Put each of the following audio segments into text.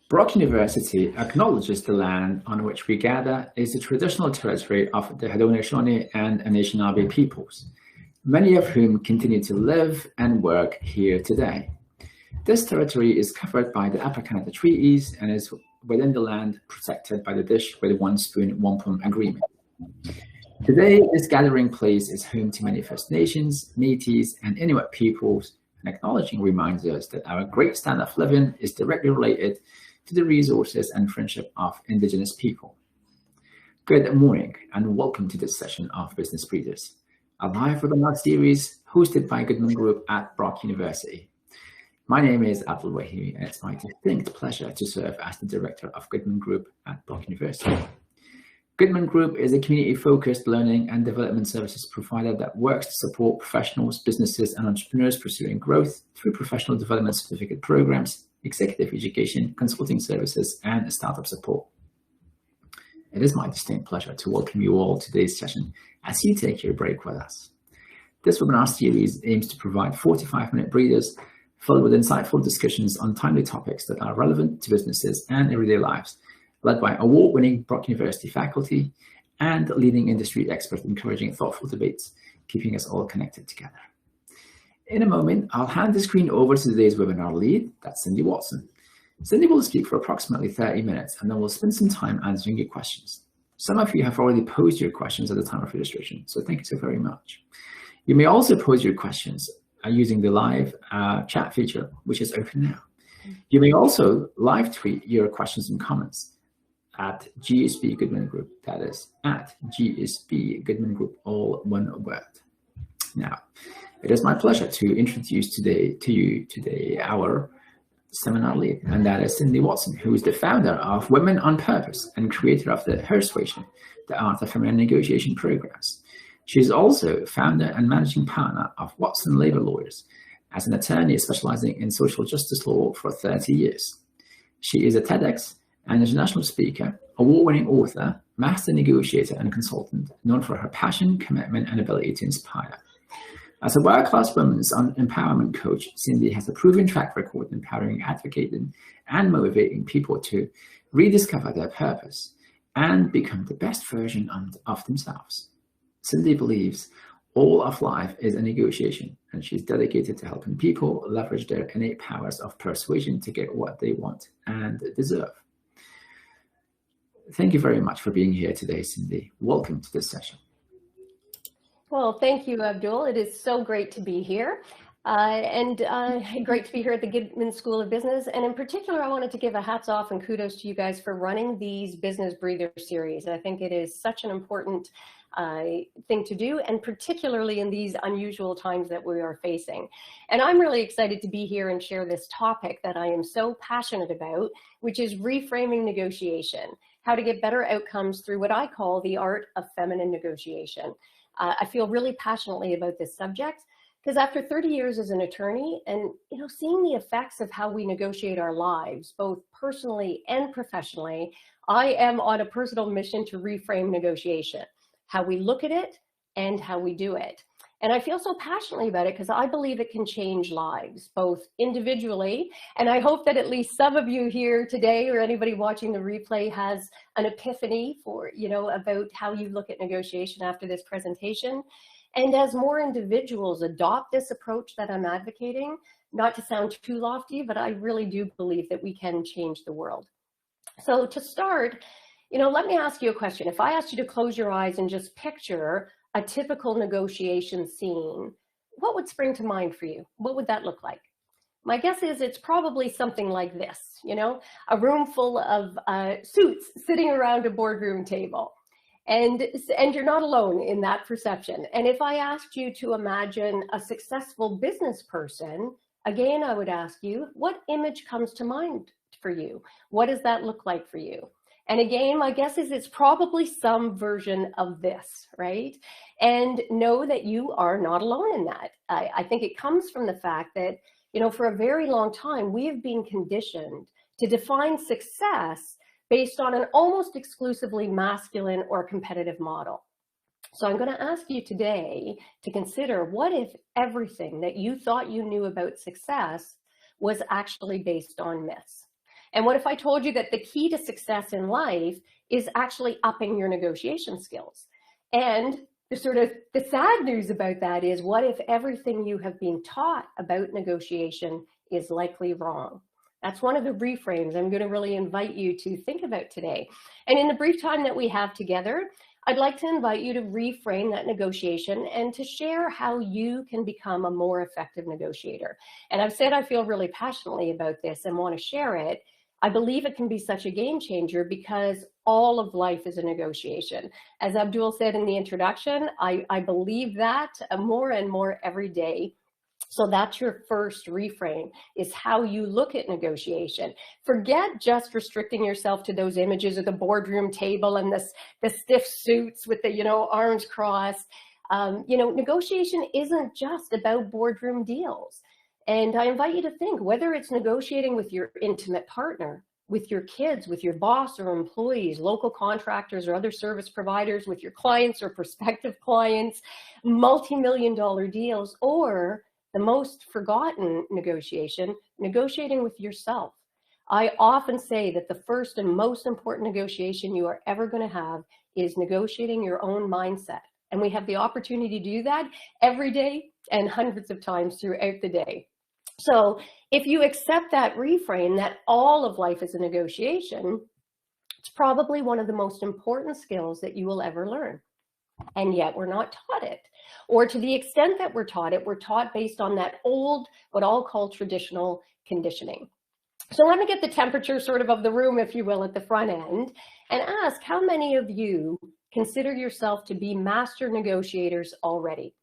Brock University acknowledges the land on which we gather is the traditional territory of the Haudenosaunee and Anishinaabe peoples, many of whom continue to live and work here today. This territory is covered by the Upper Canada Treaties and is within the land protected by the Dish with One Spoon, One Plum Agreement. Today, this gathering place is home to many First Nations, Métis, and Inuit peoples, and acknowledging reminds us that our great standard of living is directly related to the resources and friendship of Indigenous people. Good morning, and welcome to this session of Business Breeders, a live webinar series hosted by Goodman Group at Brock University. My name is Abdul Wahimi, and it's my distinct pleasure to serve as the Director of Goodman Group at Brock University. Goodman Group is a community-focused learning and development services provider that works to support professionals, businesses, and entrepreneurs pursuing growth through professional development certificate programs, executive education, consulting services, and startup support. It is my distinct pleasure to welcome you all to today's session as you take your break with us. This webinar series aims to provide 45-minute breathers filled with insightful discussions on timely topics that are relevant to businesses and everyday lives, led by award-winning Brock University faculty and leading industry experts encouraging thoughtful debates, keeping us all connected together. In a moment, I'll hand the screen over to today's webinar lead, that's Cindy Watson. Cindy will speak for approximately 30 minutes, and then we'll spend some time answering your questions. Some of you have already posed your questions at the time of registration, so thank you so very much. You may also pose your questions using the live chat feature, which is open now. You may also live tweet your questions and comments at GSB Goodman Group, that is at GSB Goodman Group, all one word. Now, it is my pleasure to introduce today our seminar lead, and that is Cindy Watson, who is the founder of Women on Purpose and creator of the Persuasion, the Art of Feminine Negotiation programs. She is also founder and managing partner of Watson Labor Lawyers, as an attorney specializing in social justice law for 30 years. She is a TEDx and international speaker, award-winning author, master negotiator, and consultant, known for her passion, commitment, and ability to inspire. As a world-class women's empowerment coach, Cindy has a proven track record empowering, advocating, and motivating people to rediscover their purpose and become the best version of themselves. Cindy believes all of life is a negotiation, and she's dedicated to helping people leverage their innate powers of persuasion to get what they want and deserve. Thank you very much for being here today, Cindy. Welcome to this session. Well, thank you, Abdul. It is so great to be here and great to be here at the Goodman School of Business. And in particular, I wanted to give a hats off and kudos to you guys for running these Business Breather series. I think it is such an important thing to do, and particularly in these unusual times that we are facing. And I'm really excited to be here and share this topic that I am so passionate about, which is reframing negotiation, how to get better outcomes through what I call the art of feminine negotiation. I feel really passionately about this subject because after 30 years as an attorney and seeing the effects of how we negotiate our lives, both personally and professionally, I am on a personal mission to reframe negotiation, how we look at it and how we do it. And I feel so passionately about it because I believe it can change lives, both individually, and I hope that at least some of you here today or anybody watching the replay has an epiphany for, about how you look at negotiation after this presentation. And as more individuals adopt this approach that I'm advocating, not to sound too lofty, but I really do believe that we can change the world. So to start, let me ask you a question. If I asked you to close your eyes and just picture a typical negotiation scene, what would spring to mind for you? What would that look like? My guess is it's probably something like this, a room full of suits sitting around a boardroom table. And you're not alone in that perception. And if I asked you to imagine a successful business person, again, I would ask you, what image comes to mind for you? What does that look like for you? And again, my guess is it's probably some version of this, right? And know that you are not alone in that. I think it comes from the fact that, for a very long time, we have been conditioned to define success based on an almost exclusively masculine or competitive model. So I'm going to ask you today to consider, what if everything that you thought you knew about success was actually based on myths? And what if I told you that the key to success in life is actually upping your negotiation skills? And the sad news about that is, what if everything you have been taught about negotiation is likely wrong? That's one of the reframes I'm going to really invite you to think about today. And in the brief time that we have together, I'd like to invite you to reframe that negotiation and to share how you can become a more effective negotiator. And I've said I feel really passionately about this and want to share it. I believe it can be such a game changer because all of life is a negotiation. As Abdul said in the introduction, I believe that more and more every day. So that's your first reframe, is how you look at negotiation. Forget just restricting yourself to those images of the boardroom table and the stiff suits with the, arms crossed. Negotiation isn't just about boardroom deals. And I invite you to think, whether it's negotiating with your intimate partner, with your kids, with your boss or employees, local contractors or other service providers, with your clients or prospective clients, multi-million-dollar deals, or the most forgotten negotiation, negotiating with yourself. I often say that the first and most important negotiation you are ever going to have is negotiating your own mindset. And we have the opportunity to do that every day and hundreds of times throughout the day. So if you accept that reframe, that all of life is a negotiation, it's probably one of the most important skills that you will ever learn. And yet we're not taught it. Or to the extent that we're taught it, we're taught based on that old, what I'll call traditional conditioning. So let me get the temperature of the room, if you will, at the front end, and ask, how many of you consider yourself to be master negotiators already?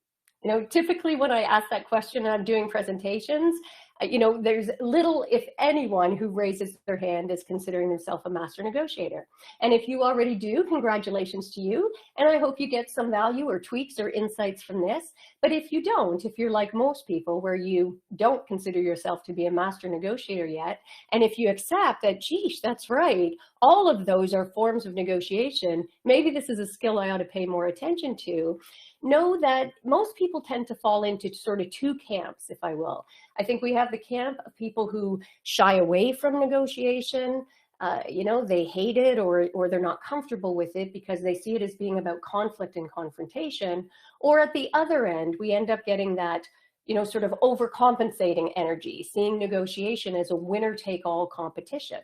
Typically when I ask that question and I'm doing presentations, there's little, if anyone, who raises their hand as considering themselves a master negotiator. And if you already do, congratulations to you. And I hope you get some value or tweaks or insights from this. But if you don't, if you're like most people where you don't consider yourself to be a master negotiator yet, and if you accept that, geesh, that's right, all of those are forms of negotiation, maybe this is a skill I ought to pay more attention to, know that most people tend to fall into two camps, if I will. I think we have the camp of people who shy away from negotiation. They hate it or they're not comfortable with it because they see it as being about conflict and confrontation. Or at the other end, we end up getting that, overcompensating energy, seeing negotiation as a winner-take-all competition.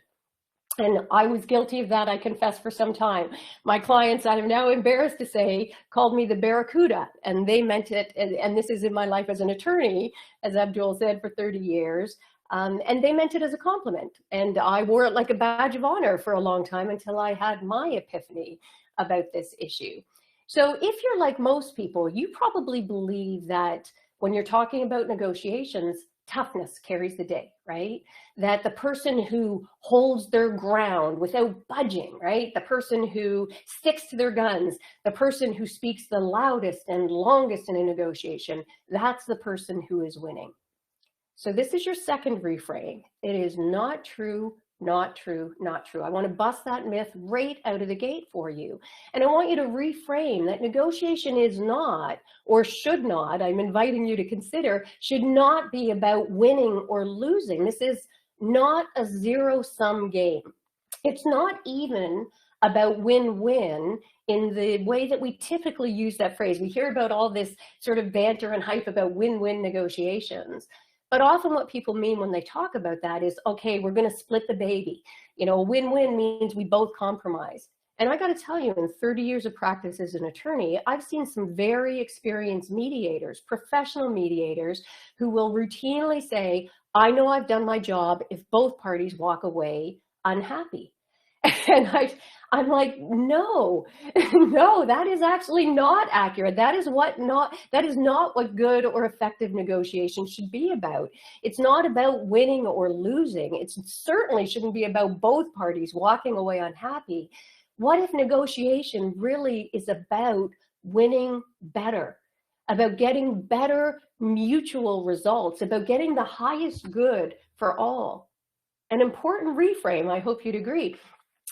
And I was guilty of that, I confess, for some time. My clients, I'm now embarrassed to say, called me the Barracuda, and they meant it, and this is in my life as an attorney, as Abdul said, for 30 years, and they meant it as a compliment. And I wore it like a badge of honor for a long time until I had my epiphany about this issue. So if you're like most people, you probably believe that when you're talking about negotiations, toughness carries the day, right? That the person who holds their ground without budging, right? The person who sticks to their guns, the person who speaks the loudest and longest in a negotiation, that's the person who is winning. So this is your second reframe. It is not true, not true, not true. I want to bust that myth right out of the gate for you. And I want you to reframe that negotiation is not, or should not, I'm inviting you to consider, should not be about winning or losing. This is not a zero-sum game. It's not even about win-win in the way that we typically use that phrase. We hear about all this banter and hype about win-win negotiations. But often what people mean when they talk about that is, okay, we're going to split the baby. Win-win means we both compromise. And I got to tell you, in 30 years of practice as an attorney, I've seen some very experienced mediators, professional mediators, who will routinely say, I know I've done my job if both parties walk away unhappy. And I'm like, no, no, that is actually not accurate. That is not what good or effective negotiation should be about. It's not about winning or losing. It certainly shouldn't be about both parties walking away unhappy. What if negotiation really is about winning better, about getting better mutual results, about getting the highest good for all? An important reframe, I hope you'd agree.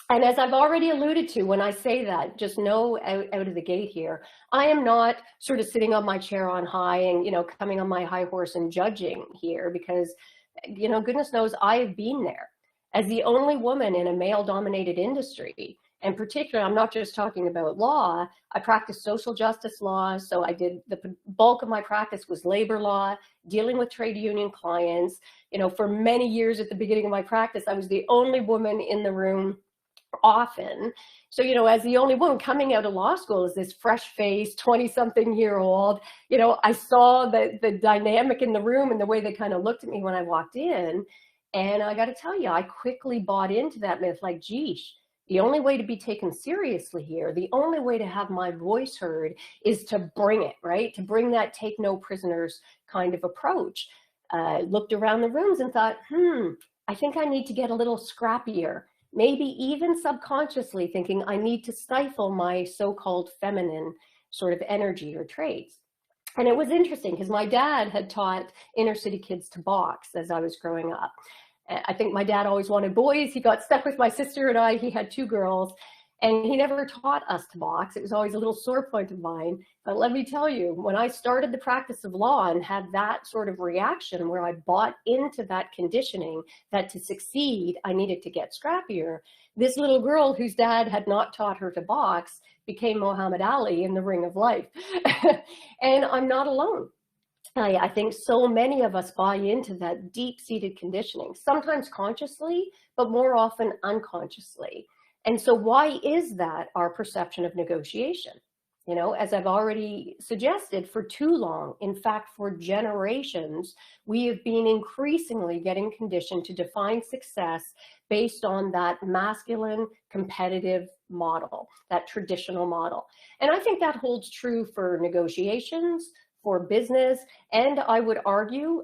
And as I've already alluded to, when I say that, just know out of the gate here, I am not sitting on my chair on high and, coming on my high horse and judging here, because, goodness knows I've been there. as the only woman in a male-dominated industry. And particularly, I'm not just talking about law, I practiced social justice law. So I did, the bulk of my practice was labor law, dealing with trade union clients. You know, for many years at the beginning of my practice, I was the only woman in the room often. So, you know, as the only woman coming out of law school as this fresh-faced 20-something-year-old, you know, I saw the dynamic in the room and the way they kind of looked at me when I walked in. And I got to tell you, I quickly bought into that myth, like, geez, the only way to be taken seriously here, the only way to have my voice heard is to bring it, right? To bring that take no prisoners kind of approach. Looked around the rooms and thought, I think I need to get a little scrappier. Maybe even subconsciously thinking I need to stifle my so-called feminine sort of energy or traits. And it was interesting because my dad had taught inner city kids to box as I was growing up. I think my dad always wanted boys. He got stuck with my sister and I. He had 2 girls, and he never taught us to box. It was always a little sore point of mine. But let me tell you, when I started the practice of law and had that sort of reaction where I bought into that conditioning that to succeed, I needed to get scrappier, this little girl whose dad had not taught her to box became Muhammad Ali in the ring of life. And I'm not alone. I think so many of us buy into that deep-seated conditioning, sometimes consciously, but more often unconsciously. And so why is that our perception of negotiation? You know, as I've already suggested, for too long, in fact, for generations, we have been increasingly getting conditioned to define success based on that masculine competitive model, that traditional model. And I think that holds true for negotiations, for business, and I would argue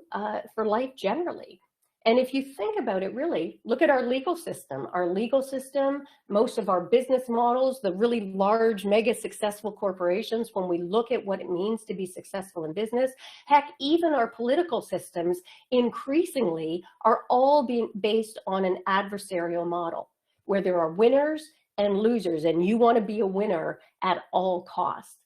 for life generally. And if you think about it, really, look at our legal system. Our legal system, most of our business models, the really large, mega successful corporations, when we look at what it means to be successful in business, heck, even our political systems increasingly are all being based on an adversarial model where there are winners and losers, and you want to be a winner at all costs.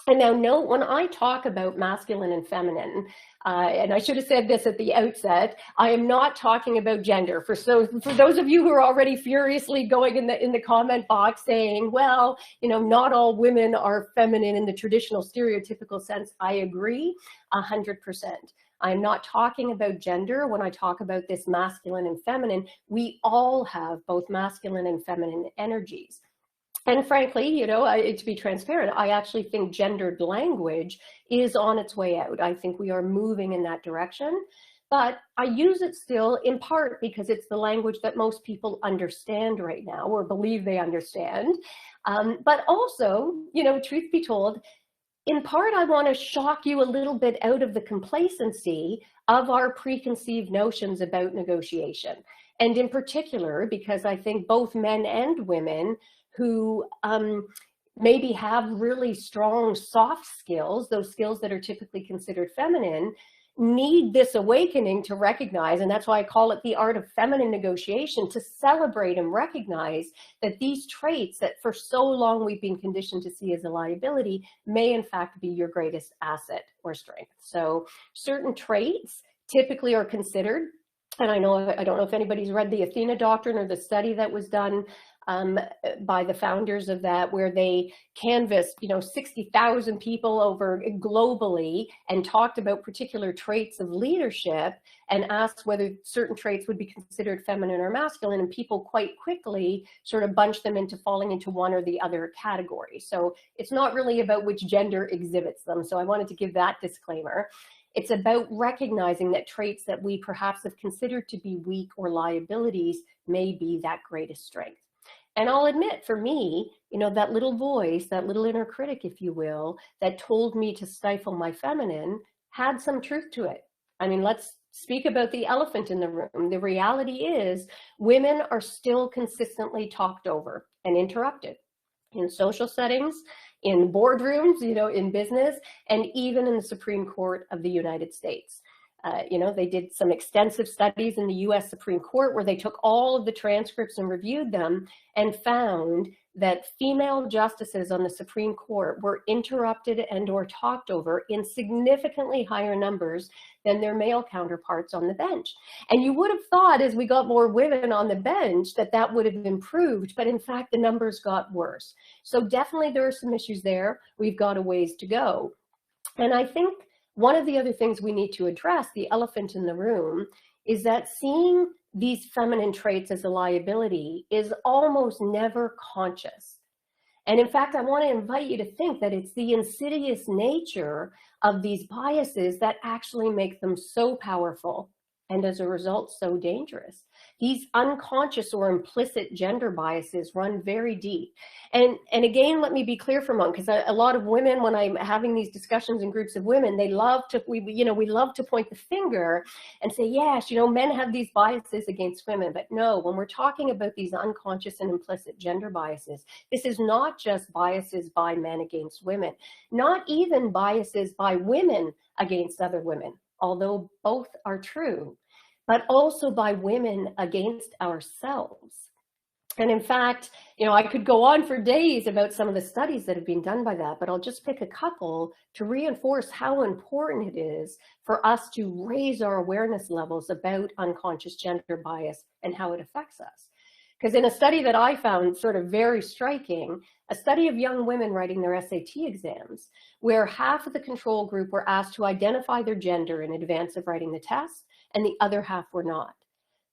And now note, when I talk about masculine and feminine, and I should have said this at the outset, I am not talking about gender. For those of you who are already furiously going in the comment box saying, well, you know, not all women are feminine in the traditional stereotypical sense, I agree 100%. I'm not talking about gender when I talk about this masculine and feminine. We all have both masculine and feminine energies. And frankly, you know, to be transparent, I actually think gendered language is on its way out. I think we are moving in that direction, but I use it still in part because it's the language that most people understand right now or believe they understand. But also, you know, truth be told, in part, I want to shock you a little bit out of the complacency of our preconceived notions about negotiation. And in particular, because I think both men and women who maybe have really strong soft skills, those skills that are typically considered feminine, need this awakening to recognize, and that's why I call it the art of feminine negotiation, to celebrate and recognize that these traits that for so long we've been conditioned to see as a liability may in fact be your greatest asset or strength. So certain traits typically are considered, and I don't know if anybody's read the Athena Doctrine or the study that was done by the founders of that, where they canvassed, you know, 60,000 people over globally and talked about particular traits of leadership and asked whether certain traits would be considered feminine or masculine, and people quite quickly sort of bunched them into falling into one or the other category. So it's not really about which gender exhibits them. So I wanted to give that disclaimer. It's about recognizing that traits that we perhaps have considered to be weak or liabilities may be that greatest strength. And I'll admit, for me, you know, that little voice, that little inner critic, if you will, that told me to stifle my feminine had some truth to it. I mean, let's speak about the elephant in the room. The reality is women are still consistently talked over and interrupted in social settings, in boardrooms, you know, in business, and even in the Supreme Court of the United States. You know, they did some extensive studies in the US Supreme Court where they took all of the transcripts and reviewed them and found that female justices on the Supreme Court were interrupted and or talked over in significantly higher numbers than their male counterparts on the bench. And you would have thought as we got more women on the bench that that would have improved, but in fact the numbers got worse. So definitely there are some issues there. We've got a ways to go. And I think one of the other things we need to address, the elephant in the room, is that seeing these feminine traits as a liability is almost never conscious. And in fact, I want to invite you to think that it's the insidious nature of these biases that actually make them so powerful and as a result so dangerous. These unconscious or implicit gender biases run very deep. And again, let me be clear for a moment, because a lot of women, when I'm having these discussions in groups of women, they love to, we love to point the finger and say, yes, you know, men have these biases against women. But no, when we're talking about these unconscious and implicit gender biases, this is not just biases by men against women, not even biases by women against other women, although both are true, but also by women against ourselves. And in fact, you know, I could go on for days about some of the studies that have been done by that, but I'll just pick a couple to reinforce how important it is for us to raise our awareness levels about unconscious gender bias and how it affects us. Because in a study that I found sort of very striking, a study of young women writing their SAT exams, where half of the control group were asked to identify their gender in advance of writing the test, and the other half were not.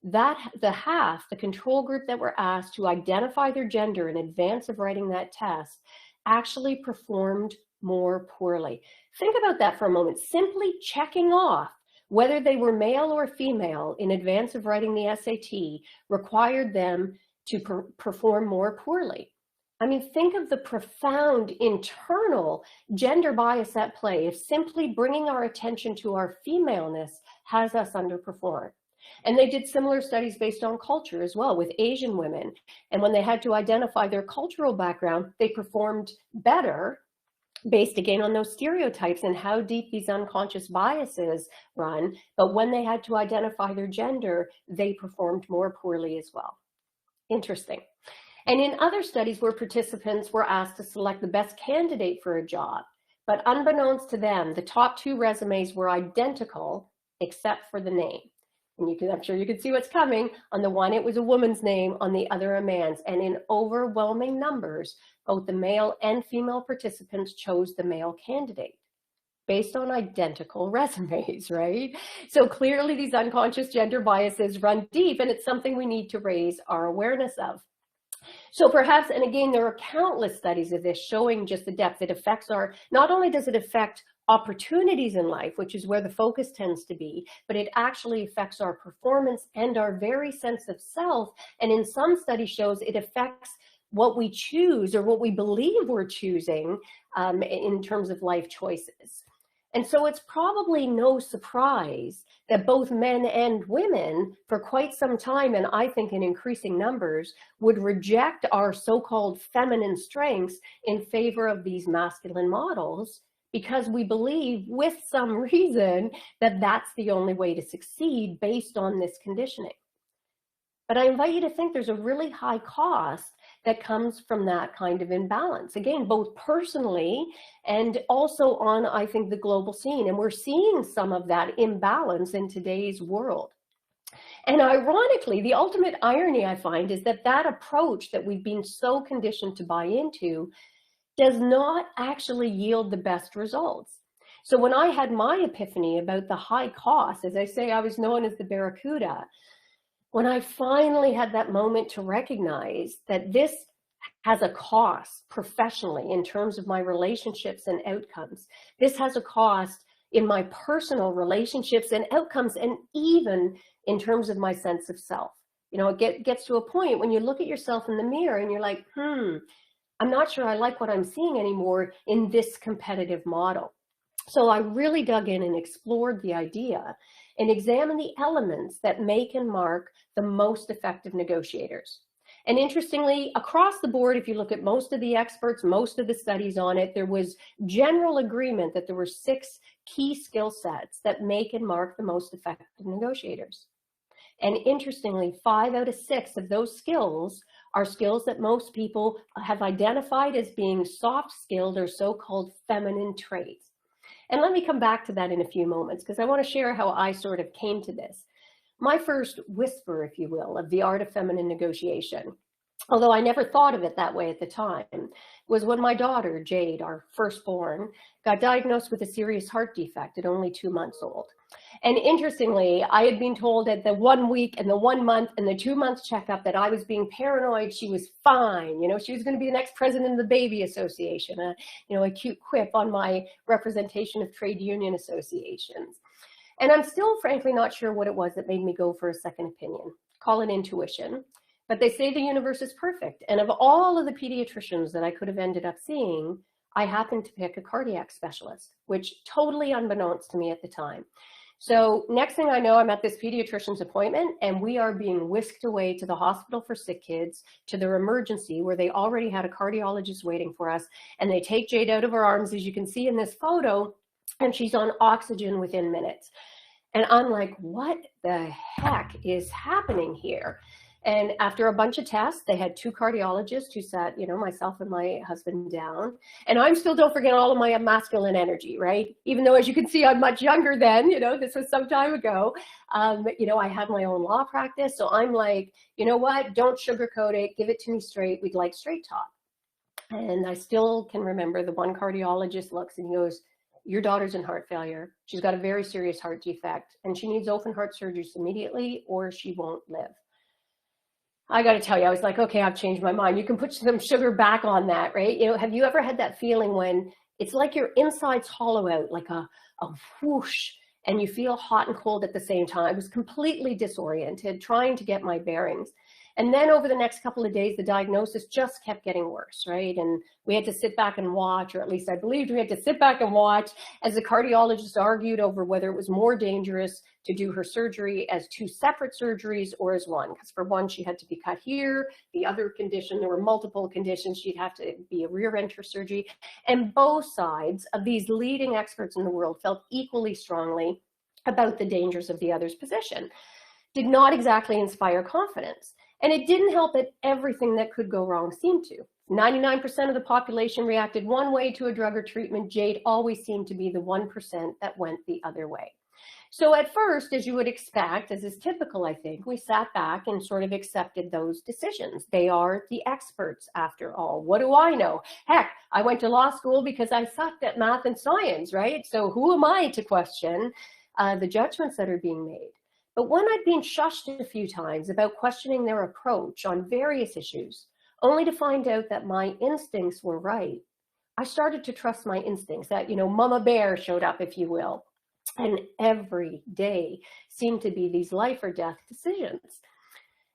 The control group that were asked to identify their gender in advance of writing that test actually performed more poorly. Think about that for a moment. Simply checking off whether they were male or female in advance of writing the SAT required them to perform more poorly. I mean, think of the profound internal gender bias at play if simply bringing our attention to our femaleness has us underperform. And they did similar studies based on culture as well with Asian women. And when they had to identify their cultural background, they performed better based again on those stereotypes and how deep these unconscious biases run. But when they had to identify their gender, they performed more poorly as well. Interesting. And in other studies where participants were asked to select the best candidate for a job, but unbeknownst to them, the top two resumes were identical except for the name. And I'm sure you can see what's coming. On the one, it was a woman's name, on the other, a man's. And in overwhelming numbers, both the male and female participants chose the male candidate based on identical resumes, right? So clearly these unconscious gender biases run deep, and it's something we need to raise our awareness of. So perhaps, and again, there are countless studies of this showing just the depth it affects not only does it affect opportunities in life, which is where the focus tends to be, but it actually affects our performance and our very sense of self. And in some studies shows it affects what we choose or what we believe we're choosing in terms of life choices. And so it's probably no surprise that both men and women for quite some time, and I think in increasing numbers, would reject our so-called feminine strengths in favor of these masculine models, because we believe with some reason that that's the only way to succeed based on this conditioning. But I invite you to think there's a really high cost that comes from that kind of imbalance. Again, both personally and also on, I think, the global scene. And we're seeing some of that imbalance in today's world. And ironically, the ultimate irony I find is that that approach that we've been so conditioned to buy into does not actually yield the best results. So when I had my epiphany about the high cost, as I say, I was known as the Barracuda, when I finally had that moment to recognize that this has a cost professionally in terms of my relationships and outcomes, this has a cost in my personal relationships and outcomes, and even in terms of my sense of self. You know, it gets to a point when you look at yourself in the mirror and you're like, I'm not sure I like what I'm seeing anymore in this competitive model. So I really dug in and explored the idea and examined the elements that make and mark the most effective negotiators. And interestingly, across the board, if you look at most of the experts, most of the studies on it, there was general agreement that there were 6 key skill sets that make and mark the most effective negotiators. And interestingly, 5 out of 6 of those skills are skills that most people have identified as being soft-skilled or so-called feminine traits. And let me come back to that in a few moments, because I want to share how I sort of came to this. My first whisper, if you will, of the art of feminine negotiation, although I never thought of it that way at the time, was when my daughter, Jade, our firstborn, got diagnosed with a serious heart defect at only 2 months old. And interestingly, I had been told at the 1 week and the 1 month and the 2 month checkup that I was being paranoid. She was fine. You know, she was going to be the next president of the Baby Association, a cute quip on my representation of trade union associations. And I'm still, frankly, not sure what it was that made me go for a second opinion. Call it intuition. But they say the universe is perfect. And of all of the pediatricians that I could have ended up seeing, I happened to pick a cardiac specialist, which totally unbeknownst to me at the time. So next thing I know, I'm at this pediatrician's appointment, and we are being whisked away to the hospital for sick kids, to their emergency, where they already had a cardiologist waiting for us. And they take Jade out of her arms, as you can see in this photo, and she's on oxygen within minutes. And I'm like, what the heck is happening here? And after a bunch of tests, they had 2 cardiologists who sat, myself and my husband down. And I'm still, don't forget, all of my masculine energy, right? Even though, as you can see, I'm much younger then, this was some time ago. I had my own law practice. So I'm like, you know what? Don't sugarcoat it. Give it to me straight. We'd like straight talk. And I still can remember the one cardiologist looks and he goes, your daughter's in heart failure. She's got a very serious heart defect and she needs open heart surgery immediately or she won't live. I got to tell you, I was like, okay, I've changed my mind. You can put some sugar back on that, right? Have you ever had that feeling when it's like your insides hollow out, like a whoosh, and you feel hot and cold at the same time? I was completely disoriented, trying to get my bearings. And then over the next couple of days, the diagnosis just kept getting worse, right? And we had to sit back and watch, or at least I believed we had to sit back and watch as the cardiologist argued over whether it was more dangerous to do her surgery as 2 separate surgeries or as one. Because for one, she had to be cut here. The other condition, there were multiple conditions. She'd have to be a rear enter surgery. And both sides of these leading experts in the world felt equally strongly about the dangers of the other's position. Did not exactly inspire confidence. And it didn't help that everything that could go wrong seemed to. 99% of the population reacted one way to a drug or treatment. Jade always seemed to be the 1% that went the other way. So at first, as you would expect, as is typical, I think, we sat back and sort of accepted those decisions. They are the experts, after all. What do I know? Heck, I went to law school because I sucked at math and science, right? So who am I to question the judgments that are being made? But when I'd been shushed a few times about questioning their approach on various issues, only to find out that my instincts were right, I started to trust my instincts, that, Mama Bear showed up, if you will. And every day seemed to be these life or death decisions.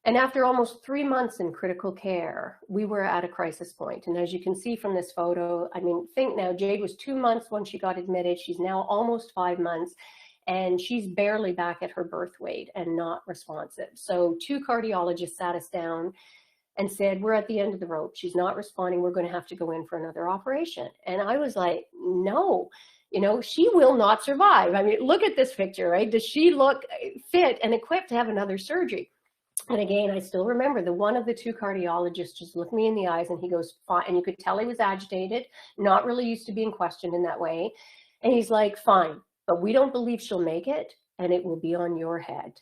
And after almost 3 months in critical care, we were at a crisis point. And as you can see from this photo, think now, Jade was 2 months when she got admitted. She's now almost 5 months. And she's barely back at her birth weight and not responsive. So 2 cardiologists sat us down and said, we're at the end of the rope. She's not responding. We're going to have to go in for another operation. And I was like, no, she will not survive. Look at this picture, right? Does she look fit and equipped to have another surgery? And again, I still remember the one of the 2 cardiologists just looked me in the eyes and he goes, fine. And you could tell he was agitated, not really used to being questioned in that way. And he's like, fine. But we don't believe she'll make it, and it will be on your head.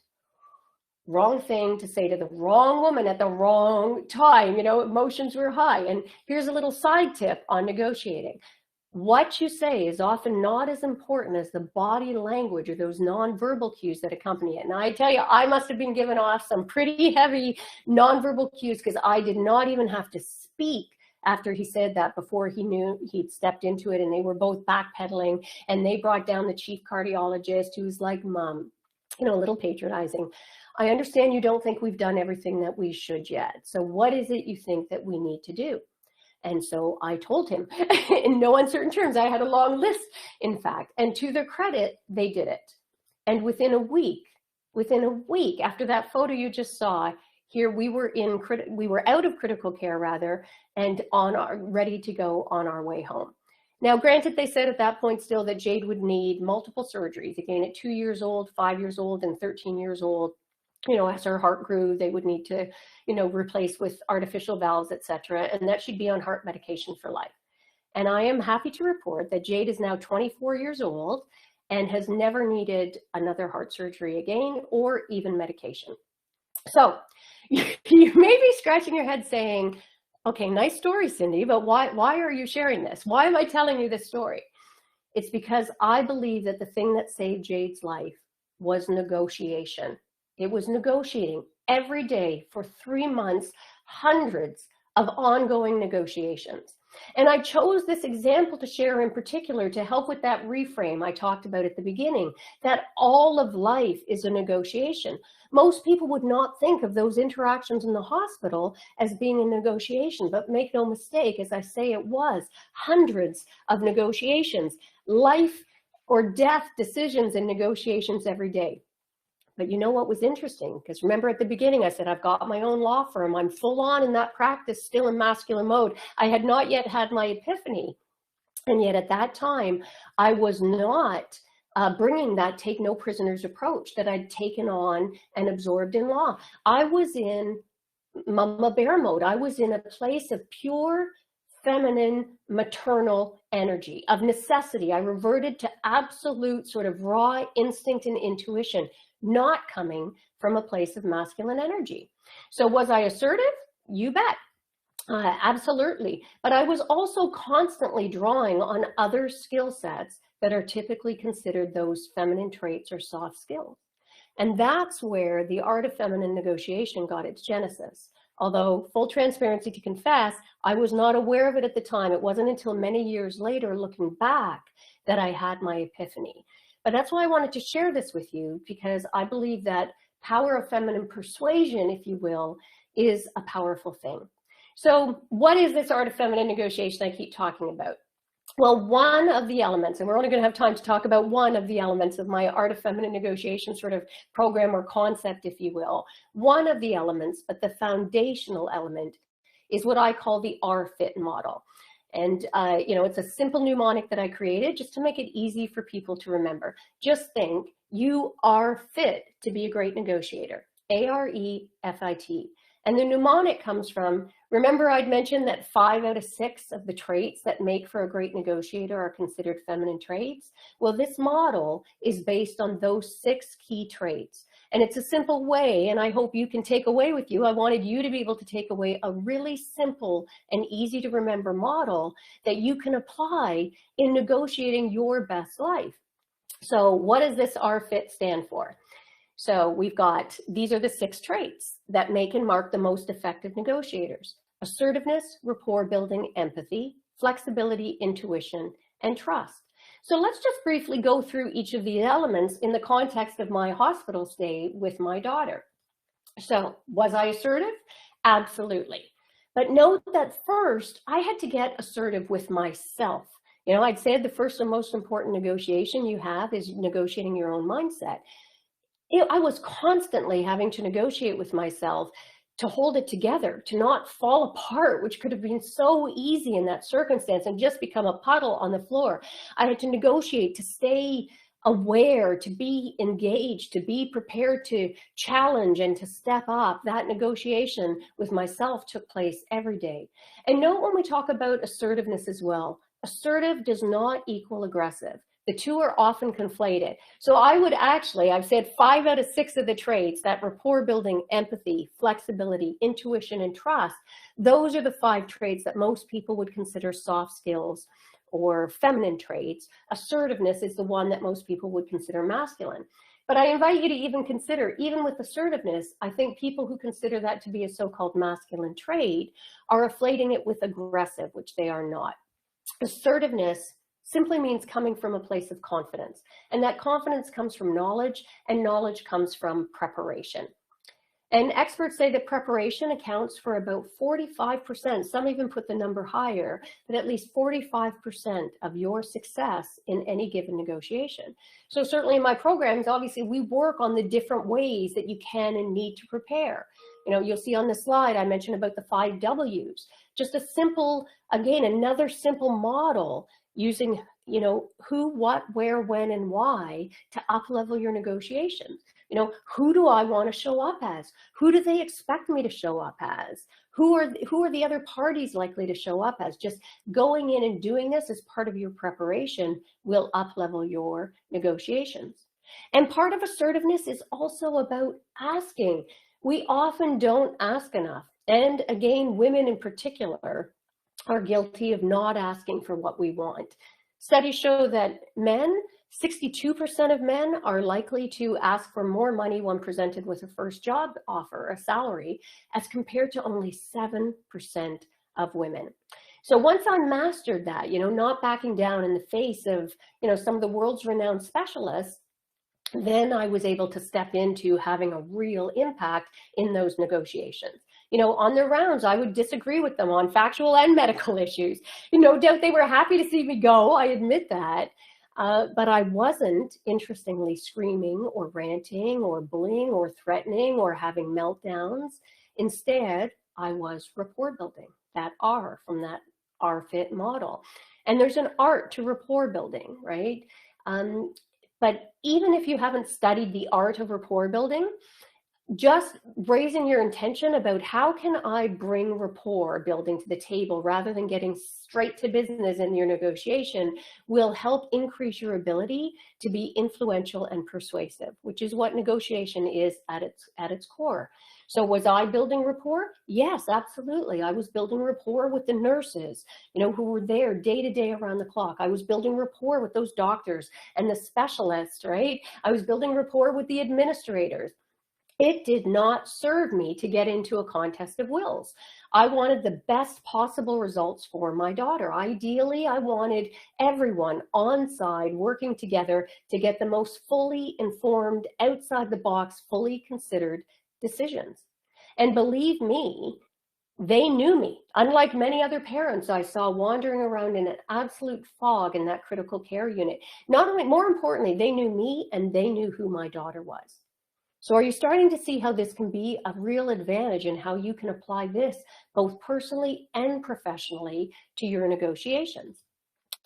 Wrong thing to say to the wrong woman at the wrong time. Emotions were high. And here's a little side tip on negotiating. What you say is often not as important as the body language or those nonverbal cues that accompany it. And I tell you, I must have been giving off some pretty heavy nonverbal cues because I did not even have to speak after he said that, before he knew he'd stepped into it, and they were both backpedaling, and they brought down the chief cardiologist, who was like, Mom, a little patronizing. I understand you don't think we've done everything that we should yet. So what is it you think that we need to do? And so I told him in no uncertain terms. I had a long list, in fact, and to their credit, they did it. And within a week after that photo you just saw, Here we were out of critical care rather, and ready to go on our way home. Now, granted, they said at that point still that Jade would need multiple surgeries. Again, at 2 years old, 5 years old, and 13 years old, you know, as her heart grew, they would need to, you know, replace with artificial valves, etc., and that she'd be on heart medication for life. And I am happy to report that Jade is now 24 years old and has never needed another heart surgery again, or even medication. So you may be scratching your head saying, okay, nice story, Cindy, but why are you sharing this? Why am I telling you this story? It's because I believe that the thing that saved Jade's life was negotiation. It was negotiating every day for 3 months, hundreds of ongoing negotiations. And I chose this example to share in particular to help with that reframe I talked about at the beginning, that all of life is a negotiation. Most people would not think of those interactions in the hospital as being a negotiation, but make no mistake, as I say, it was hundreds of negotiations, life or death decisions and negotiations every day. But you know what was interesting? Because remember at the beginning, I said, I've got my own law firm. I'm full on in that practice, still in masculine mode. I had not yet had my epiphany. And yet at that time, I was not bringing that take no prisoners approach that I'd taken on and absorbed in law. I was in mama bear mode. I was in a place of pure feminine maternal energy, of necessity. I reverted to absolute sort of raw instinct and intuition, not coming from a place of masculine energy. So was I assertive? You bet. Absolutely. But I was also constantly drawing on other skill sets that are typically considered those feminine traits or soft skills. And that's where the art of feminine negotiation got its genesis. Although, full transparency to confess, I was not aware of it at the time. It wasn't until many years later, looking back, that I had my epiphany. But that's why I wanted to share this with you, because I believe that power of feminine persuasion, if you will, is a powerful thing. So what is this art of feminine negotiation I keep talking about? Well, one of the elements, and we're only going to have time to talk about one of the elements of my art of feminine negotiation sort of program or concept, if you will. One of the elements, but the foundational element, is what I call the Rfit model. And, you know, it's a simple mnemonic that I created just to make it easy for people to remember. Just think, you are fit to be a great negotiator. A-R-E-F-I-T. And the mnemonic comes from, remember I'd mentioned that 5 out of 6 of the traits that make for a great negotiator are considered feminine traits? Well, this model is based on those 6 key traits. And it's a simple way, and I hope you can take away with you. I wanted you to be able to take away a really simple and easy to remember model that you can apply in negotiating your best life. So what does this Rfit stand for? So we've got, these are the 6 traits that make and mark the most effective negotiators: assertiveness, rapport building, empathy, flexibility, intuition, and trust. So let's just briefly go through each of the elements in the context of my hospital stay with my daughter. So was I assertive? Absolutely. But note that first I had to get assertive with myself. You know, I'd said the first and most important negotiation you have is negotiating your own mindset. I was constantly having to negotiate with myself to hold it together, to not fall apart, which could have been so easy in that circumstance and just become a puddle on the floor. I had to negotiate to stay aware, to be engaged, to be prepared to challenge and to step up. That negotiation with myself took place every day. And note when we talk about assertiveness as well, assertive does not equal aggressive. The two are often conflated. So I would actually, I've said 5 out of 6 of the traits, that rapport building, empathy, flexibility, intuition, and trust, those are the 5 traits that most people would consider soft skills or feminine traits. Assertiveness is the one that most people would consider masculine. But I invite you to even consider, even with assertiveness, I think people who consider that to be a so-called masculine trait are afflating it with aggressive, which they are not. Assertiveness simply means coming from a place of confidence. And that confidence comes from knowledge, and knowledge comes from preparation. And experts say that preparation accounts for about 45%, some even put the number higher, but at least 45% of your success in any given negotiation. So certainly in my programs, obviously we work on the different ways that you can and need to prepare. You know, you'll see on the slide, I mentioned about the 5 W's. Just a simple, again, another simple model using, you know, who, what, where, when, and why to up-level your negotiations. You know, who do I want to show up as? Who do they expect me to show up as? Who are the other parties likely to show up as? Just going in and doing this as part of your preparation will up-level your negotiations. And part of assertiveness is also about asking. We often don't ask enough. And again, women in particular are guilty of not asking for what we want. Studies show that men, 62% of men are likely to ask for more money when presented with a first job offer, a salary, as compared to only 7% of women. So once I mastered that, you know, not backing down in the face of, you know, some of the world's renowned specialists, then I was able to step into having a real impact in those negotiations. You know, on their rounds, I would disagree with them on factual and medical issues. No doubt they were happy to see me go, I admit that. But I wasn't, interestingly, screaming or ranting or bullying or threatening or having meltdowns. Instead, I was rapport building, that R from that Rfit model. And there's an art to rapport building, right? But even if you haven't studied the art of rapport building, just raising your intention about how can I bring rapport building to the table rather than getting straight to business in your negotiation will help increase your ability to be influential and persuasive, which is what negotiation is at its core. So was I building rapport? Yes, absolutely. I was building rapport with the nurses, you know, who were there day to day around the clock. I was building rapport with those doctors and the specialists, right? I was building rapport with the administrators. It did not serve me to get into a contest of wills. I wanted the best possible results for my daughter. Ideally, I wanted everyone on side working together to get the most fully informed, outside the box, fully considered decisions. And believe me, they knew me. Unlike many other parents I saw wandering around in an absolute fog in that critical care unit. Not only, more importantly, they knew me and they knew who my daughter was. So are you starting to see how this can be a real advantage and how you can apply this both personally and professionally to your negotiations?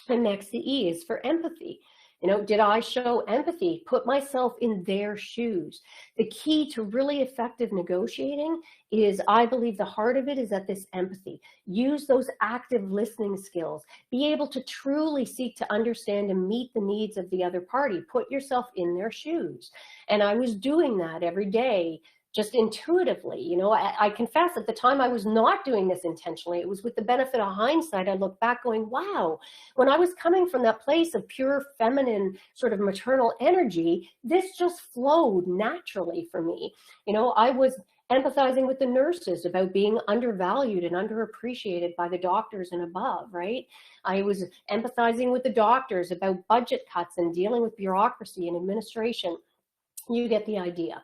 And next, the E is for empathy. You know, did I show empathy? Put myself in their shoes. The key to really effective negotiating is, I believe the heart of it is at this empathy. Use those active listening skills. Be able to truly seek to understand and meet the needs of the other party. Put yourself in their shoes. And I was doing that every day, just intuitively. You know, I confess at the time I was not doing this intentionally. It was with the benefit of hindsight. I look back going, wow, when I was coming from that place of pure feminine sort of maternal energy, this just flowed naturally for me. You know, I was empathizing with the nurses about being undervalued and underappreciated by the doctors and above, right? I was empathizing with the doctors about budget cuts and dealing with bureaucracy and administration. You get the idea.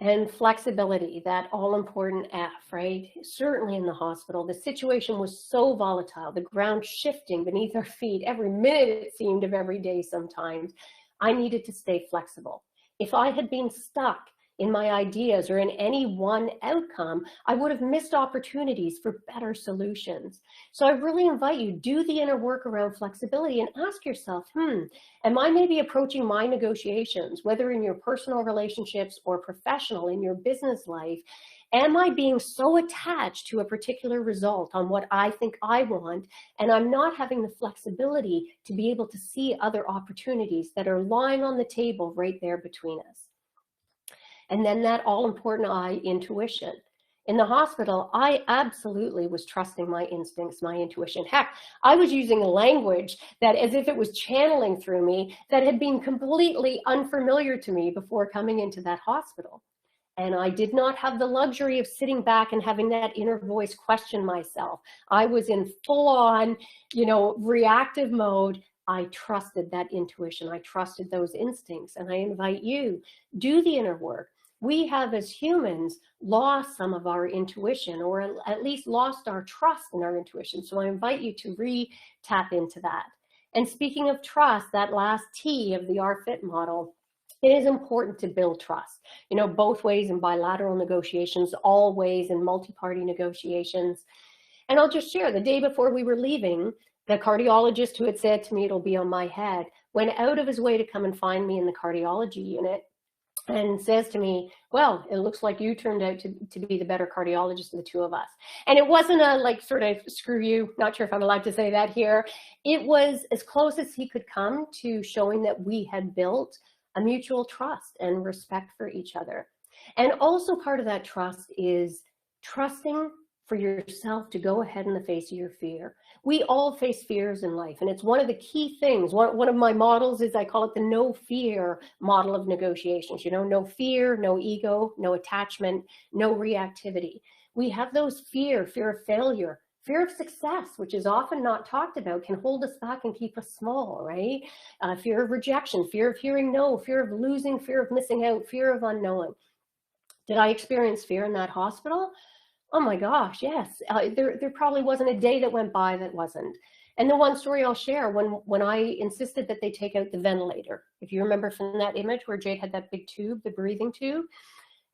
And flexibility, that all-important F, right? Certainly in the hospital, the situation was so volatile, the ground shifting beneath our feet every minute, it seemed, of every day sometimes. I needed to stay flexible. If I had been stuck in my ideas or in any one outcome, I would have missed opportunities for better solutions. So I really invite you, do the inner work around flexibility and ask yourself, am I maybe approaching my negotiations, whether in your personal relationships or professional in your business life, am I being so attached to a particular result on what I think I want, and I'm not having the flexibility to be able to see other opportunities that are lying on the table right there between us? And then that all-important I, intuition. In the hospital, I absolutely was trusting my instincts, my intuition. Heck, I was using a language that, as if it was channeling through me, that had been completely unfamiliar to me before coming into that hospital. And I did not have the luxury of sitting back and having that inner voice question myself. I was in full-on, you know, reactive mode. I trusted that intuition. I trusted those instincts. And I invite you, do the inner work. We have, as humans, lost some of our intuition, or at least lost our trust in our intuition. So I invite you to re-tap into that. And speaking of trust, that last T of the Rfit model It is important to build trust, both ways in bilateral negotiations, all ways in multi-party negotiations. And I'll just share, the day before we were leaving, the cardiologist who had said to me, it'll be on my head, went out of his way to come and find me in the cardiology unit and says to me, well, it looks like you turned out to be the better cardiologist of the two of us. And it wasn't a like sort of screw you, not sure if I'm allowed to say that here. It was as close as he could come to showing that we had built a mutual trust and respect for each other. And also part of that trust is trusting for yourself to go ahead in the face of your fear. We all face fears in life, and it's one of the key things. One of my models is, I call it the no fear model of negotiations. No fear, no ego, no attachment, no reactivity. We have those fear of failure, fear of success, which is often not talked about, can hold us back and keep us small, right? Fear of rejection, fear of hearing no, fear of losing, fear of missing out, fear of unknown. Did I experience fear in that hospital? Oh my gosh, yes. There probably wasn't a day that went by that wasn't. And the one story I'll share, when I insisted that they take out the ventilator, if you remember from that image where Jade had that big tube, the breathing tube,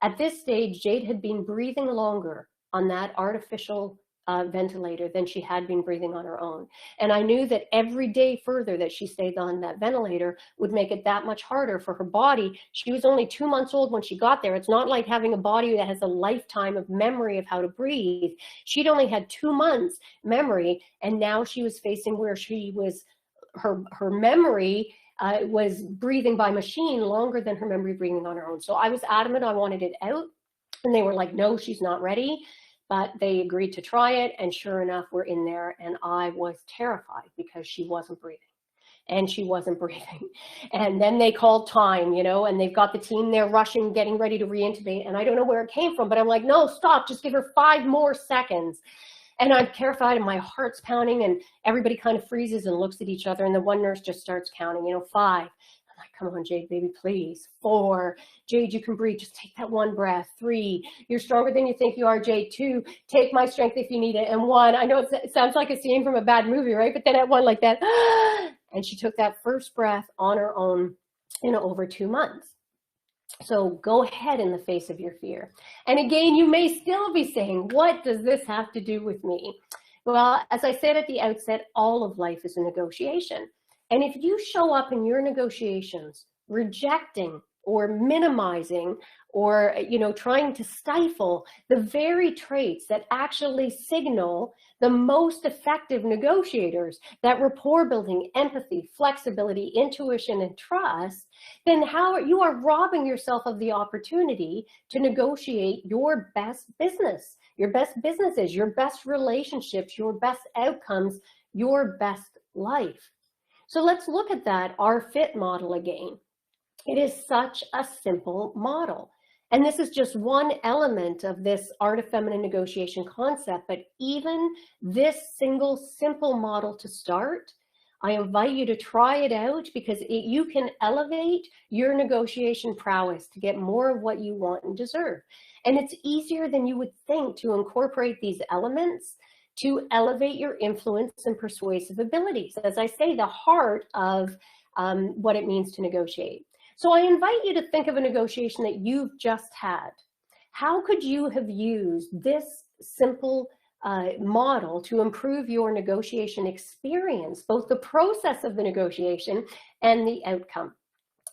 at this stage, Jade had been breathing longer on that artificial ventilator than she had been breathing on her own. And I knew that every day further that she stayed on that ventilator would make it that much harder for her body. She was only 2 months old when she got there. It's not like having a body that has a lifetime of memory of how to breathe. She'd only had 2 months memory, and now she was facing where she was, her memory was breathing by machine longer than her memory breathing on her own. So I was adamant I wanted it out, and they were like, no, she's not ready. But they agreed to try it, and sure enough, we're in there, and I was terrified because she wasn't breathing. And she wasn't breathing. And then they called time, and they've got the team there rushing, getting ready to reintubate, and I don't know where it came from, but I'm like, no, stop, just give her 5 more seconds. And I'm terrified, and my heart's pounding, and everybody kind of freezes and looks at each other, and the one nurse just starts counting, 5. I'm like, come on, Jade, baby, please. 4. Jade, you can breathe. Just take that one breath. 3. You're stronger than you think you are, Jade. 2. Take my strength if you need it. And 1. I know it sounds like a scene from a bad movie, right? But then at 1 like that, and she took that first breath on her own in over 2 months. So go ahead in the face of your fear. And again, you may still be saying, what does this have to do with me? Well, as I said at the outset, all of life is a negotiation. And if you show up in your negotiations rejecting or minimizing or, trying to stifle the very traits that actually signal the most effective negotiators, that rapport building, empathy, flexibility, intuition, and trust, then you are robbing yourself of the opportunity to negotiate your best business, your best businesses, your best relationships, your best outcomes, your best life. So let's look at that Rfit model again. It is such a simple model. And this is just one element of this art of feminine negotiation concept, but even this single simple model to start, I invite you to try it out, because you can elevate your negotiation prowess to get more of what you want and deserve. And it's easier than you would think to incorporate these elements to elevate your influence and persuasive abilities. As I say, the heart of what it means to negotiate. So I invite you to think of a negotiation that you've just had. How could you have used this simple model to improve your negotiation experience, both the process of the negotiation and the outcome?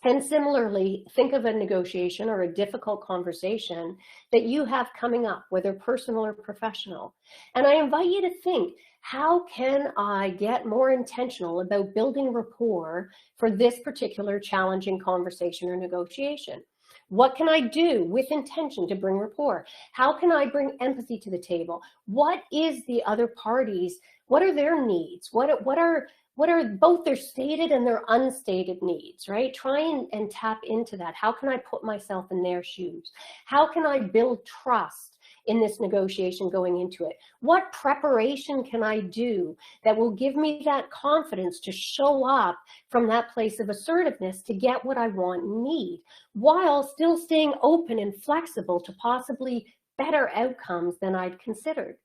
And similarly, think of a negotiation or a difficult conversation that you have coming up, whether personal or professional. And I invite you to think, how can I get more intentional about building rapport for this particular challenging conversation or negotiation? What can I do with intention to bring rapport? How can I bring empathy to the table? What is the other party's, what are their needs? What are both their stated and their unstated needs, right? Try and tap into that. How can I put myself in their shoes? How can I build trust in this negotiation going into it? What preparation can I do that will give me that confidence to show up from that place of assertiveness to get what I want and need, while still staying open and flexible to possibly better outcomes than I'd considered?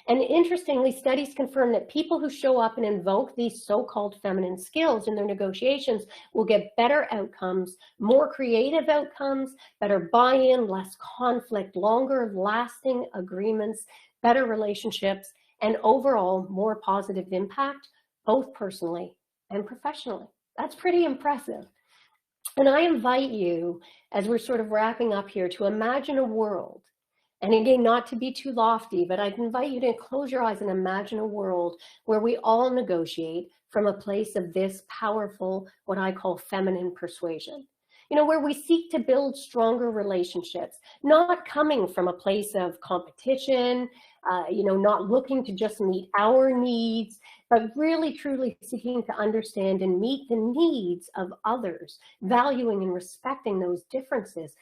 And interestingly, studies confirm that people who show up and invoke these so-called feminine skills in their negotiations will get better outcomes, more creative outcomes, better buy-in, less conflict, longer lasting agreements, better relationships, and overall more positive impact, both personally and professionally. That's pretty impressive. And I invite you, as we're sort of wrapping up here, to imagine a world. And again, not to be too lofty, but I'd invite you to close your eyes and imagine a world where we all negotiate from a place of this powerful, what I call feminine persuasion. You know, where we seek to build stronger relationships, not coming from a place of competition, you know, not looking to just meet our needs, but really truly seeking to understand and meet the needs of others, valuing and respecting those differences,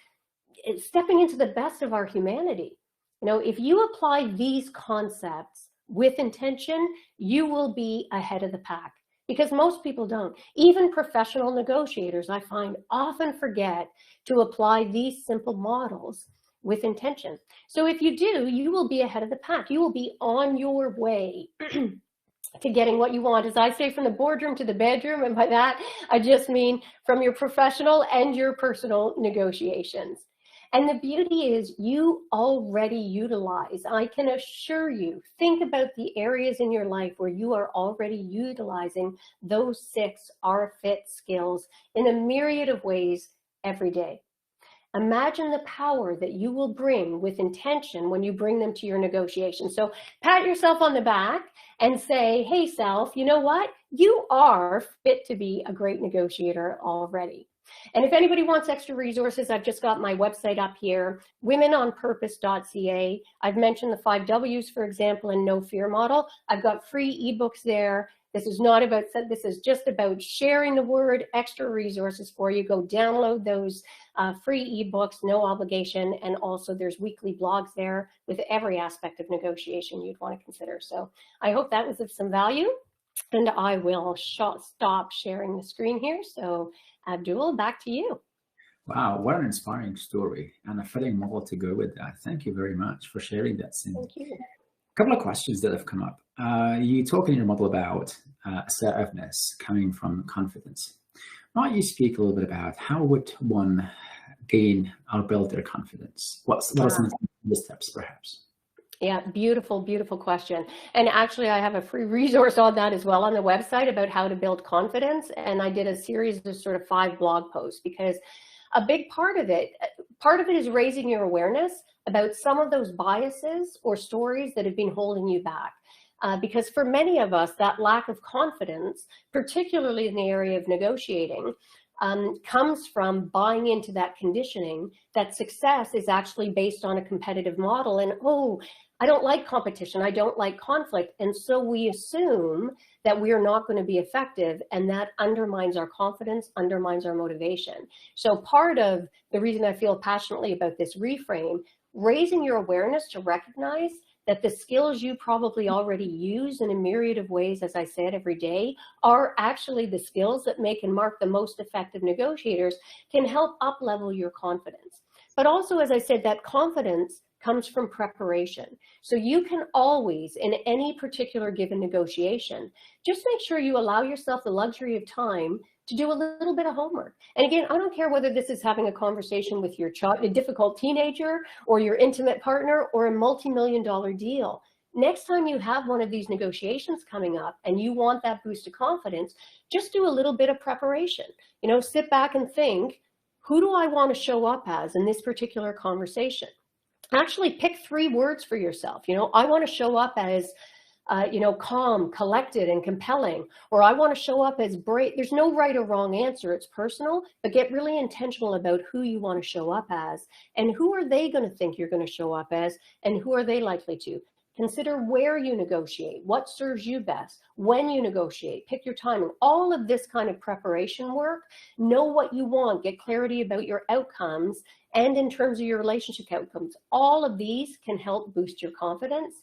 stepping into the best of our humanity. You know, if you apply these concepts with intention, you will be ahead of the pack, because most people don't. Even professional negotiators, I find, often forget to apply these simple models with intention. So if you do, you will be ahead of the pack. You will be on your way to getting what you want. As I say, from the boardroom to the bedroom, and by that, I just mean from your professional and your personal negotiations. And the beauty is you already utilize, I can assure you, think about the areas in your life where you are already utilizing those 6 Rfit skills in a myriad of ways every day. Imagine the power that you will bring with intention when you bring them to your negotiation. So pat yourself on the back and say, hey, self, you know what? You are fit to be a great negotiator already. And if anybody wants extra resources, I've just got my website up here, womenonpurpose.ca. I've mentioned the 5 W's, for example, and No Fear Model. I've got free ebooks there. This is not about, this is just about sharing the word, extra resources for you. Go download those free ebooks, no obligation. And also there's weekly blogs there with every aspect of negotiation you'd want to consider. So I hope that was of some value. And I will stop sharing the screen here. So Abdul, back to you. Wow, what an inspiring story and a fitting model to go with that. Thank you very much for sharing that, Cindy. Thank you. A couple of questions that have come up. You talk in your model about assertiveness coming from confidence. Might you speak a little bit about how would one gain or build their confidence? What are some of the steps, perhaps? Yeah, beautiful, beautiful question. And actually, I have a free resource on that as well on the website about how to build confidence. And I did a series of sort of 5 blog posts, because a big part of it is raising your awareness about some of those biases or stories that have been holding you back. Because for many of us, that lack of confidence, particularly in the area of negotiating, comes from buying into that conditioning that success is actually based on a competitive model. And, oh, I don't like competition, I don't like conflict. And so we assume that we are not going to be effective, and that undermines our confidence, undermines our motivation. So part of the reason I feel passionately about this reframe, raising your awareness to recognize that the skills you probably already use in a myriad of ways, as I said, every day, are actually the skills that make and mark the most effective negotiators, can help up-level your confidence. But also, as I said, that confidence comes from preparation. So you can always, in any particular given negotiation, just make sure you allow yourself the luxury of time to do a little bit of homework. And again, I don't care whether this is having a conversation with your child, a difficult teenager, or your intimate partner, or a multi-million-dollar deal. Next time you have one of these negotiations coming up and you want that boost of confidence, just do a little bit of preparation. You know, sit back and think, who do I want to show up as in this particular conversation? Actually pick 3 words for yourself. You know, I want to show up as you know, calm, collected, and compelling, or I want to show up as brave. There's no right or wrong answer. It's personal, but get really intentional about who you want to show up as, and who are they going to think you're going to show up as, and who are they likely to. Consider where you negotiate, what serves you best, when you negotiate, pick your timing, all of this kind of preparation work. Know what you want, get clarity about your outcomes, and in terms of your relationship outcomes. All of these can help boost your confidence.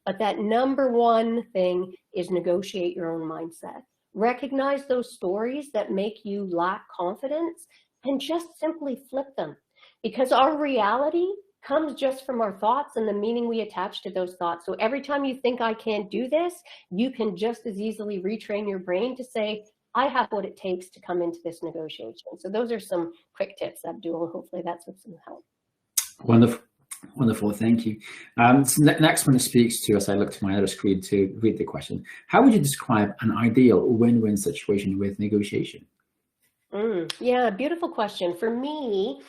But that number one thing is negotiate your own mindset. Recognize those stories that make you lack confidence and just simply flip them. Because our reality comes just from our thoughts and the meaning we attach to those thoughts. So every time you think I can't do this, you can just as easily retrain your brain to say, I have what it takes to come into this negotiation. So those are some quick tips, Abdul. Hopefully that's with some help. Wonderful. Wonderful, thank you. So next one speaks to, as I look to my other screen to read the question, how would you describe an ideal win-win situation with negotiation? Yeah, beautiful question. For me,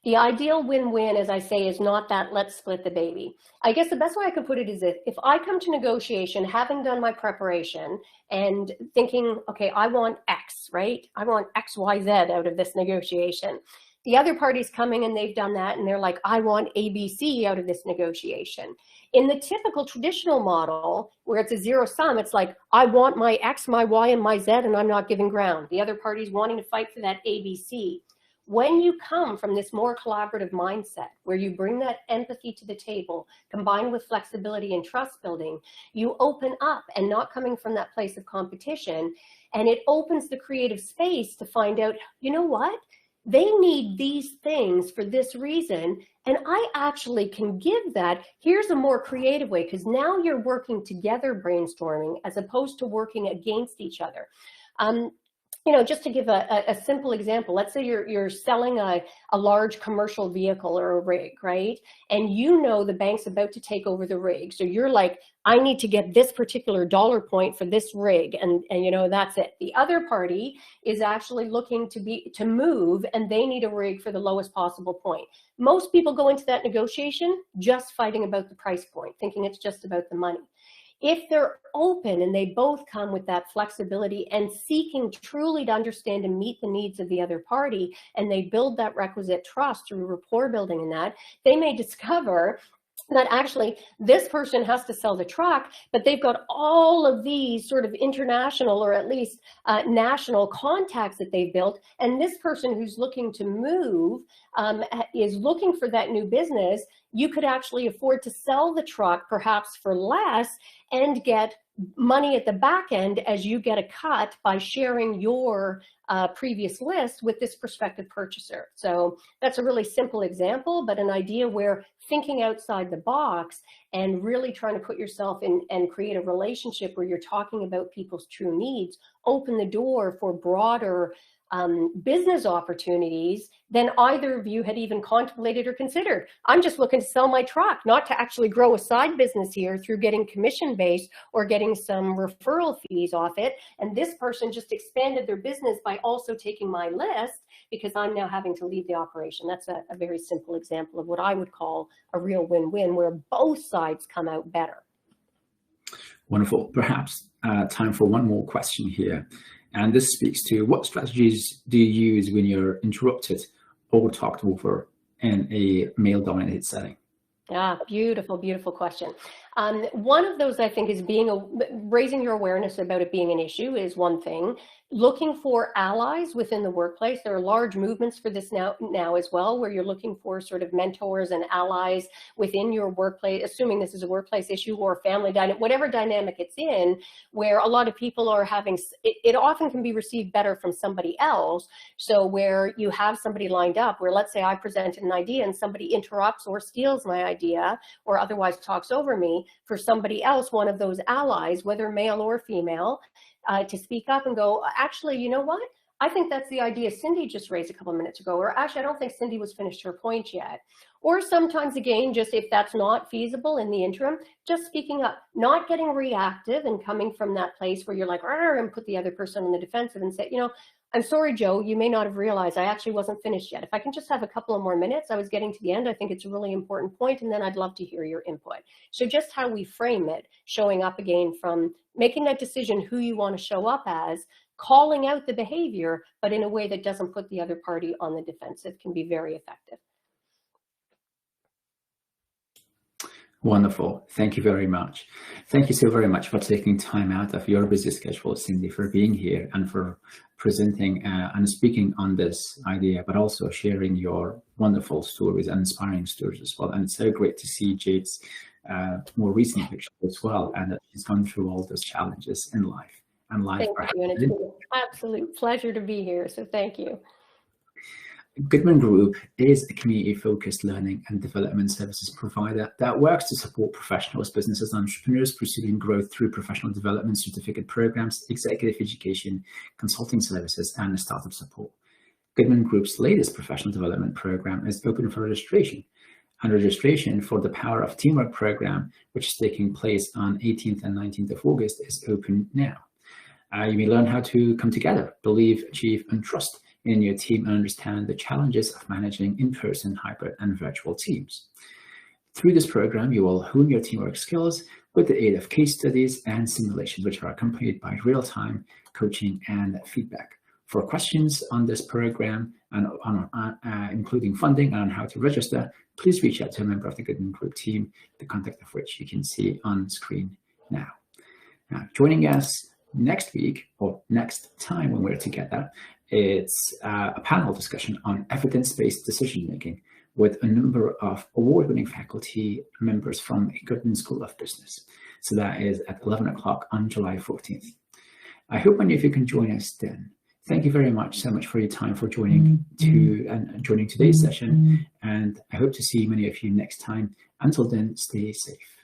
the ideal win-win, as I say, is not that let's split the baby. I guess the best way I could put it is if I come to negotiation, having done my preparation and thinking, okay, I want X, right? I want X, Y, Z out of this negotiation. The other party's coming and they've done that and they're like, I want ABC out of this negotiation. In the typical traditional model, where it's a zero sum, it's like, I want my X, my Y, and my Z, and I'm not giving ground. The other party's wanting to fight for that ABC. When you come from this more collaborative mindset, where you bring that empathy to the table, combined with flexibility and trust building, you open up and not coming from that place of competition, and it opens the creative space to find out, you know what? They need these things for this reason, and I actually can give that. Here's a more creative way, because now you're working together brainstorming as opposed to working against each other. You know, just to give a simple example, let's say you're selling a large commercial vehicle or a rig, right? And you know the bank's about to take over the rig. So you're like, I need to get this particular dollar point for this rig, and you know, that's it. The other party is actually looking to move, and they need a rig for the lowest possible point. Most people go into that negotiation just fighting about the price point, thinking it's just about the money. If they're open and they both come with that flexibility and seeking truly to understand and meet the needs of the other party, and they build that requisite trust through rapport building and that, they may discover that actually this person has to sell the truck, but they've got all of these sort of international or at least national contacts that they've built. And this person who's looking to move is looking for that new business. You could actually afford to sell the truck perhaps for less and get money at the back end as you get a cut by sharing your previous list with this prospective purchaser. So that's a really simple example, but an idea where thinking outside the box and really trying to put yourself in and create a relationship where you're talking about people's true needs, open the door for broader business opportunities than either of you had even contemplated or considered. I'm just looking to sell my truck, not to actually grow a side business here through getting commission-based or getting some referral fees off it. And this person just expanded their business by also taking my list because I'm now having to leave the operation. That's a very simple example of what I would call a real win-win, where both sides come out better. Wonderful. Perhaps time for one more question here. And this speaks to, what strategies do you use when you're interrupted or talked over in a male-dominated setting? Ah, beautiful, beautiful question. One of those, I think, is raising your awareness about it being an issue is one thing. Looking for allies within the workplace. There are large movements for this now as well, where you're looking for sort of mentors and allies within your workplace, assuming this is a workplace issue or family dynamic, whatever dynamic it's in, where a lot of people are having, it often can be received better from somebody else. So where you have somebody lined up, where let's say I presented an idea and somebody interrupts or steals my idea or otherwise talks over me, for somebody else, one of those allies, whether male or female, to speak up and go, actually, you know what? I think that's the idea Cindy just raised a couple of minutes ago, or actually, I don't think Cindy was finished her point yet. Or sometimes, again, just if that's not feasible in the interim, just speaking up, not getting reactive and coming from that place where you're like, and put the other person on the defensive and say, you know, I'm sorry, Joe, you may not have realized I actually wasn't finished yet. If I can just have a couple of more minutes, I was getting to the end. I think it's a really important point, and then I'd love to hear your input. So just how we frame it, showing up again from making that decision who you want to show up as, calling out the behavior, but in a way that doesn't put the other party on the defensive, can be very effective. Wonderful. Thank you very much. Thank you so very much for taking time out of your busy schedule, Cindy, for being here and for presenting and speaking on this idea, but also sharing your wonderful stories and inspiring stories as well. And it's so great to see Jade's more recent picture as well, and that she's gone through all those challenges in life. And life. Thank you, and it's been an absolute pleasure to be here, so thank you. Goodman Group is a community-focused learning and development services provider that works to support professionals, businesses, and entrepreneurs pursuing growth through professional development, certificate programs, executive education, consulting services, and startup support. Goodman Group's latest professional development program is open for registration, and registration for the Power of Teamwork program, which is taking place on 18th and 19th of August, is open now. You may learn how to come together, believe, achieve, and trust in your team and understand the challenges of managing in-person, hybrid, and virtual teams. Through this program, you will hone your teamwork skills with the aid of case studies and simulations, which are accompanied by real-time coaching and feedback. For questions on this program, and including funding and on how to register, please reach out to a member of the Goodman Group team, the contact of which you can see on screen now. Now, joining us next week, or next time when we're together, it's a panel discussion on evidence-based decision-making with a number of award-winning faculty members from Goodman School of Business. So that is at 11 o'clock on July 14th. I hope many of you can join us then. Thank you very much so much for your time for joining today's session, and I hope to see many of you next time. Until then, stay safe.